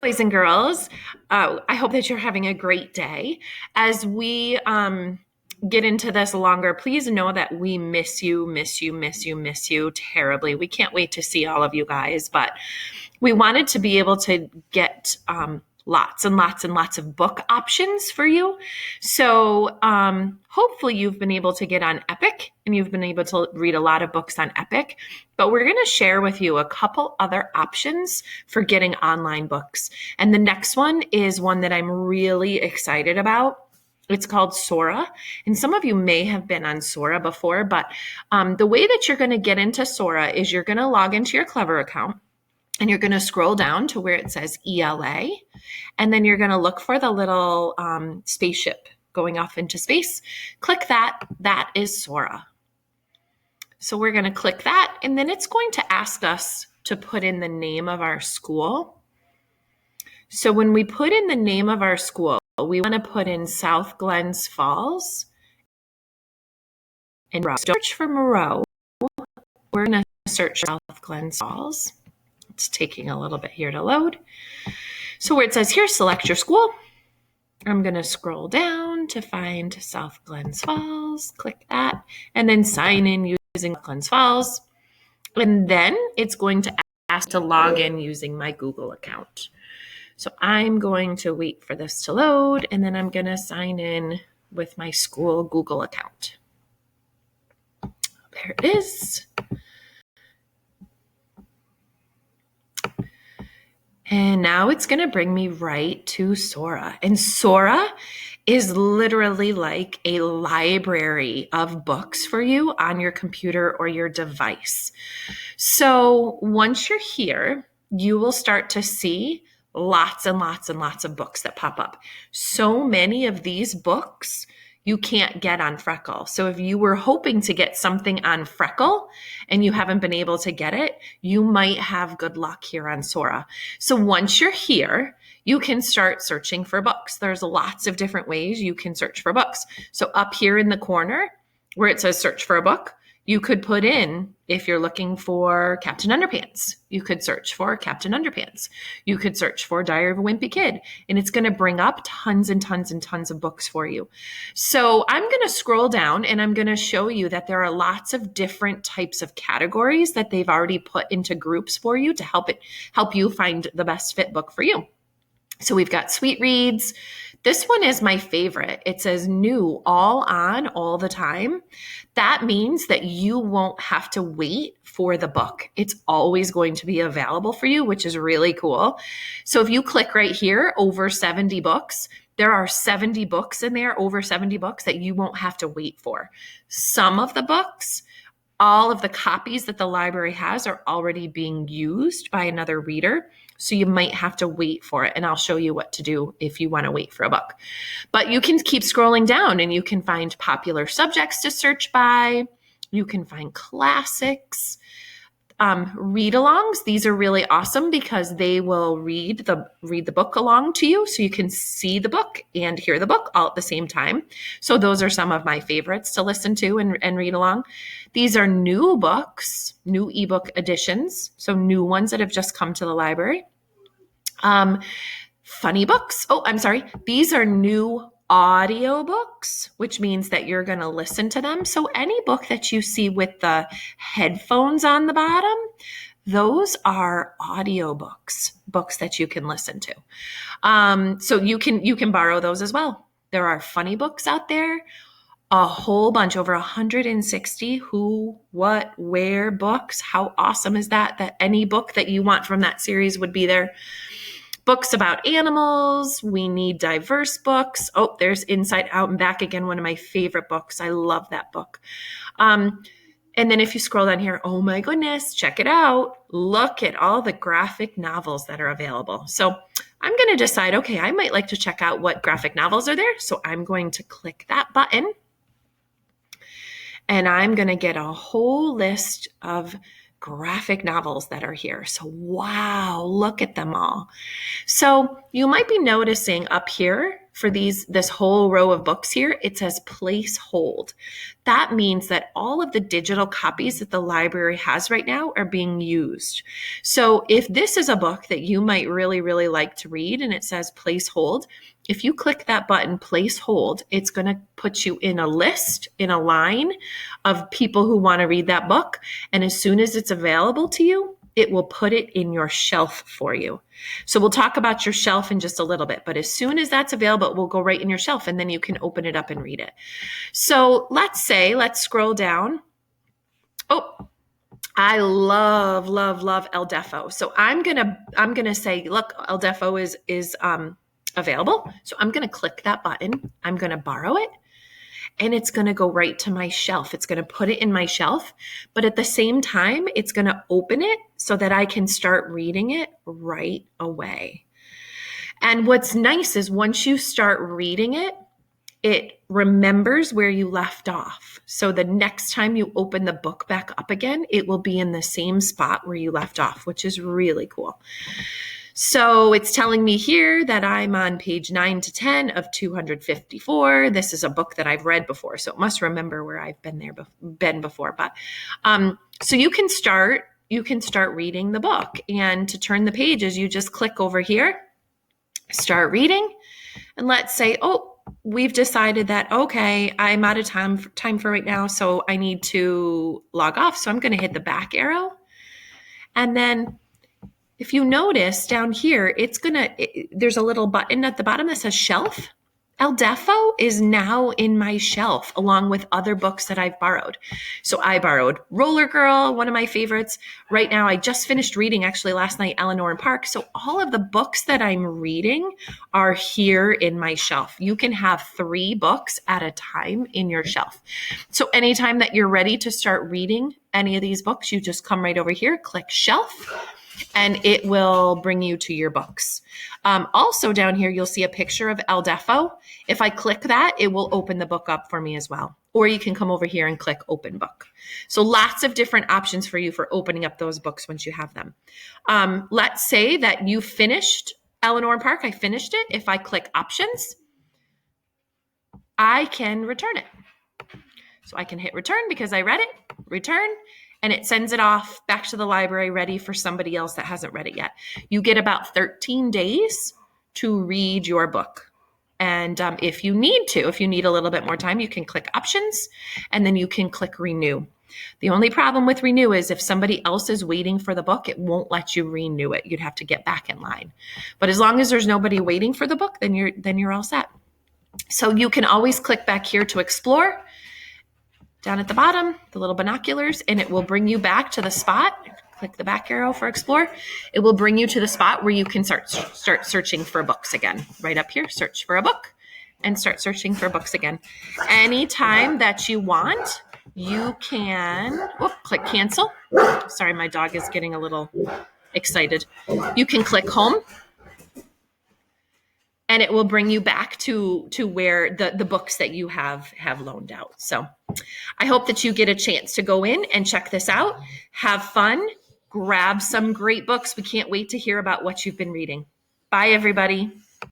Boys and girls, I hope that you're having a great day. As we get into this longer, please know that we miss you, miss you, miss you, miss you terribly. We can't wait to see all of you guys, but we wanted to be able to get lots and lots and lots of book options for you. So hopefully you've been able to get on Epic and you've been able to read a lot of books on Epic, but we're going to share with you a couple other options for getting online books. And the next one is one that I'm really excited about. It's called Sora. And some of you may have been on Sora before, but the way that you're going to get into Sora is you're going to log into your Clever account. And you're going to scroll down to where it says ELA, and then you're going to look for the little spaceship going off into space. Click that. That is Sora. So we're going to click that, and then it's going to ask us to put in the name of our school. So when we put in the name of our school, we want to put in South Glens Falls. And search for Moreau. We're going to search for South Glens Falls. It's taking a little bit here to load. So where it says here, select your school. I'm going to scroll down to find South Glens Falls. Click that. And then sign in using Glens Falls. And then it's going to ask to log in using my Google account. So I'm going to wait for this to load. And then I'm going to sign in with my school Google account. There it is. And now it's going to bring me right to Sora. And Sora is literally like a library of books for you on your computer or your device. So once you're here, you will start to see lots and lots and lots of books that pop up. So many of these books you can't get on Freckle. So if you were hoping to get something on Freckle and you haven't been able to get it, you might have good luck here on Sora. So once you're here, you can start searching for books. There's lots of different ways you can search for books. So up here in the corner where it says search for a book, you could put in, if you're looking for Captain Underpants, you could search for Captain Underpants. You could search for Diary of a Wimpy Kid, and it's going to bring up tons and tons and tons of books for you. So I'm going to scroll down and I'm going to show you that there are lots of different types of categories that they've already put into groups for you to help you find the best fit book for you. So we've got sweet reads. This one is my favorite. It says new, all on, all the time. That means that you won't have to wait for the book. It's always going to be available for you, which is really cool. So if you click right here, over 70 books, there are 70 books in there, over 70 books that you won't have to wait for. Some of the books, all of the copies that the library has are already being used by another reader. So you might have to wait for it. And I'll show you what to do if you want to wait for a book. But you can keep scrolling down and you can find popular subjects to search by. You can find classics. Read-alongs. These are really awesome because they will read the book along to you, so you can see the book and hear the book all at the same time. So those are some of my favorites to listen to and read along. These are new books, new ebook editions, so new ones that have just come to the library. Funny books. Oh, I'm sorry. These are new audiobooks, which means that you're going to listen to them. So any book that you see with the headphones on the bottom, those are audiobooks, books that you can listen to. So you can borrow those as well. There are funny books out there, a whole bunch, over 160 who, what, where books. How awesome is that? That any book that you want from that series would be there. Books about animals. We need diverse books. Oh, there's Inside Out and Back Again, one of my favorite books. I love that book. And then if you scroll down here, oh my goodness, check it out. Look at all the graphic novels that are available. So I'm going to decide, okay, I might like to check out what graphic novels are there. So I'm going to click that button. And I'm going to get a whole list of graphic novels that are here. So wow, look at them all. So you might be noticing up here for this whole row of books here, it says place hold. That means that all of the digital copies that the library has right now are being used. So if this is a book that you might really, really like to read and it says place hold, if you click that button, place hold, it's going to put you in a list, in a line of people who want to read that book. And as soon as it's available to you, it will put it in your shelf for you. So we'll talk about your shelf in just a little bit, but as soon as that's available, it will go right in your shelf and then you can open it up and read it. So let's scroll down. Oh, I love, love, love El Defo. So I'm gonna say, look, El Defo is available. So I'm gonna click that button. I'm gonna borrow it. And it's going to go right to my shelf. It's going to put it in my shelf, but at the same time, it's going to open it so that I can start reading it right away. And what's nice is once you start reading it, it remembers where you left off. So the next time you open the book back up again, it will be in the same spot where you left off, which is really cool. So it's telling me here that I'm on page 9 to 10 of 254. This is a book that I've read before, so it must remember where I've been before. But so you can start reading the book, and to turn the pages, you just click over here, start reading, and let's say, oh, we've decided that, okay, I'm out of time for right now, so I need to log off. So I'm going to hit the back arrow, and then if you notice down here, there's a little button at the bottom that says shelf. El Defo is now in my shelf along with other books that I've borrowed. So I borrowed Roller Girl, one of my favorites. Right now, I just finished reading actually last night, Eleanor and Park. So all of the books that I'm reading are here in my shelf. You can have 3 books at a time in your shelf. So anytime that you're ready to start reading any of these books, you just come right over here, click shelf, and it will bring you to your books. Also down here, you'll see a picture of El Defo. If I click that, it will open the book up for me as well. Or you can come over here and click open book. So lots of different options for you for opening up those books once you have them. Let's say that you finished Eleanor and Park. I finished it. If I click options, I can return it. So I can hit return because I read it, return, and it sends it off back to the library ready for somebody else that hasn't read it yet. You get about 13 days to read your book. And if you need a little bit more time, you can click options and then you can click renew. The only problem with renew is if somebody else is waiting for the book, it won't let you renew it. You'd have to get back in line. But as long as there's nobody waiting for the book, then you're all set. So you can always click back here to explore. Down at the bottom, the little binoculars, and it will bring you back to the spot. Click the back arrow for explore. It will bring you to the spot where you can start searching for books again. Right up here, search for a book and start searching for books again. Anytime that you want, you can click cancel. Sorry, my dog is getting a little excited. You can click home. And it will bring you back to where the books that you have loaned out. So I hope that you get a chance to go in and check this out. Have fun. Grab some great books. We can't wait to hear about what you've been reading. Bye, everybody.